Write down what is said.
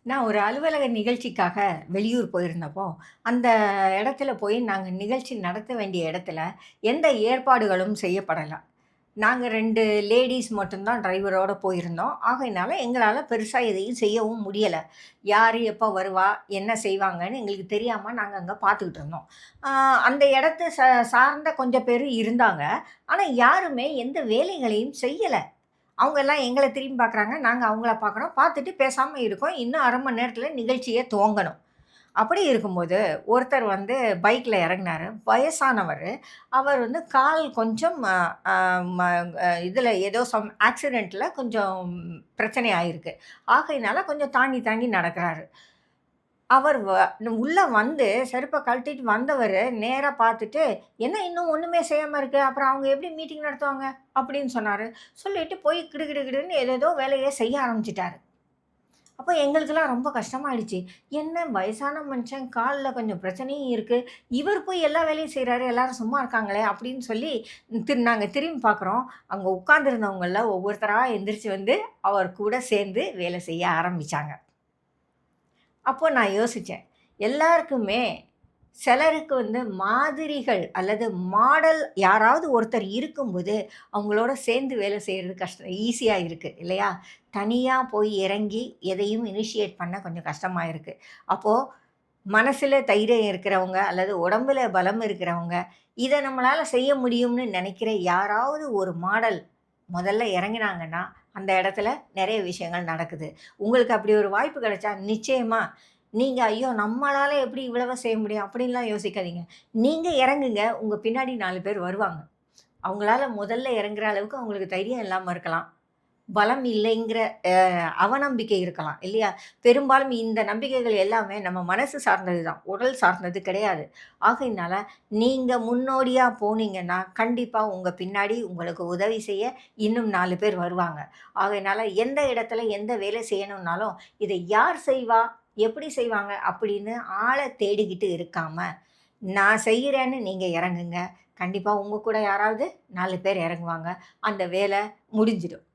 நான் ஒரு அலுவலக நிகழ்ச்சிக்காக வெளியூர் போயிருந்தப்போ, அந்த இடத்துல போய் நாங்க நிகழ்ச்சி நடத்த வேண்டிய இடத்துல, எந்த ஏற்பாடுகளும் செய்யப்படல. நாங்க 2 லேடீஸ் மட்டும் தான் டிரைவரோட போயிருந்தோம். ஆகையினால எங்களால பெருசா எதையும் செய்யவும் முடியல. யாரு எப்ப வருவா? என்ன செய்வாங்கன்னு எங்களுக்கு தெரியாம நாங்க அங்க பார்த்துக்கிட்டு இருந்தோம். ஆ அந்த இடத்த சார்ந்த கொஞ்சம் பேரு இருந்தாங்க. ஆனா யாருமே எந்த வேலைகளையும் செய்யல. அவங்க எல்லாம் எங்கள திரும்பி பார்க்குறாங்க. நாங்க அவங்கள பார்க்குறோம். பார்த்துட்டு பேசாம இருக்கோம். இன்னும் 1/2 மணி நேரத்தில நிகழ்ச்சியே துவங்கணும். அப்படி இருக்கும்போது, ஒருத்தர் வந்து பைக்ல இறங்குனாரு. வயசானவரு. அவர் வந்து கால் கொஞ்சம் அ அ ம இதுல ஏதோ ஆக்சிடென்ட்ல கொஞ்சம் பிரச்சனை ஆயிருக்கு. ஆகையினால கொஞ்சம் தாங்கி தாங்கி நடக்கிறாரு. அவர் உள்ள வந்து செருப்ப கழட்டிட்டு வந்தவரு நேரா பார்த்துட்டு, "என்ன இன்னும் ஒண்ணுமே செய்யாம இருக்கு. அப்புறம் அவங்க எப்படி மீட்டிங் நடத்துவாங்க?" அப்படின்னு சொன்னாரு. சொல்லிட்டு போய் கிடுகிடுகிடுன்னு ஏதேதோ வேலைய செய்ய ஆரம்பிச்சுட்டாரு. அப்ப எங்களுக்கெல்லாம் ரொம்ப கஷ்டமாயிடுச்சு. என்ன வயசான மனுஷன் கால்ல கொஞ்சம் பிரச்சனையும் இருக்கு. இவர் போய் எல்லா வேலையும் செய்றாரு. எல்லாரும் சும்மா இருக்காங்களே அப்படின்னு சொல்லி நாங்க திரும்பி பார்க்குறோம். அங்க உட்கார்ந்திருந்தவங்கள்ல ஒவ்வொருத்தரா எந்திரிச்சு வந்து அவர் கூட சேர்ந்து வேலை செய்ய ஆரம்பிச்சாங்க. அப்போ நான் யோசிச்சேன். எல்லாருக்குமே சிலருக்கு வந்து மாதிரிகள் அல்லது மாடல் யாராவது ஒருத்தர் இருக்கும்போது, அவங்களோட சேர்ந்து வேலை செய்றது ஈஸியா இருக்கு இல்லையா? தனியா போய் இறங்கி எதையும் இனிஷியேட் பண்ண கொஞ்சம் கஷ்டமா இருக்கு. அப்போ மனசுல தைரியம் இருக்கிறவங்க அல்லது உடம்புல பலம் இருக்கிறவங்க, இத நம்மளால செய்ய முடியும்னு நெனைக்கிற யாராவது ஒரு மாடல் முதல்ல இறங்குனாங்கன்னா, அந்த இடத்துல நெறைய விஷயங்கள் நடக்குது. உங்களுக்கு அப்படி ஒரு வாய்ப்பு கிடைச்சா நிச்சயமா நீங்க ஐயோ! நம்மளால எப்படி இவ்வளவு செய்ய முடியும்? அப்படின்லாம் யோசிக்காதீங்க. நீங்க இறங்குங்க. உங்க பின்னாடி 4 பேர் வருவாங்க. அவங்களால முதல்ல இறங்குற அளவுக்கு அவங்களுக்கு தைரியம் இல்லாம இருக்கலாம். பலம் இல்லைங்கிற அவநம்பிக்கை இருக்கலாம் இல்லையா? பெரும்பாலும் இந்த நம்பிக்கைகள் எல்லாமே நம்ம மனசு சார்ந்தது தான். உடல் சார்ந்தது கிடையாது. ஆகையினால நீங்க முன்னோடியா போனீங்கன்னா, கண்டிப்பா உங்க பின்னாடி உங்களுக்கு உதவி செய்ய இன்னும் 4 பேர் வருவாங்க. ஆகையினால எந்த இடத்துல எந்த வேலை செய்யணும்னாலும், இதை யார் செய்வா? எப்படி செய்வாங்க? அப்படின்னு ஆள தேடிக்கிட்டு இருக்காம, நான் செய்றேன்னு நீங்க இறங்குங்க. கண்டிப்பா உங்க கூட யாராவது 4 பேர் இறங்குவாங்க. அந்த வேலை முடிஞ்சிடும்.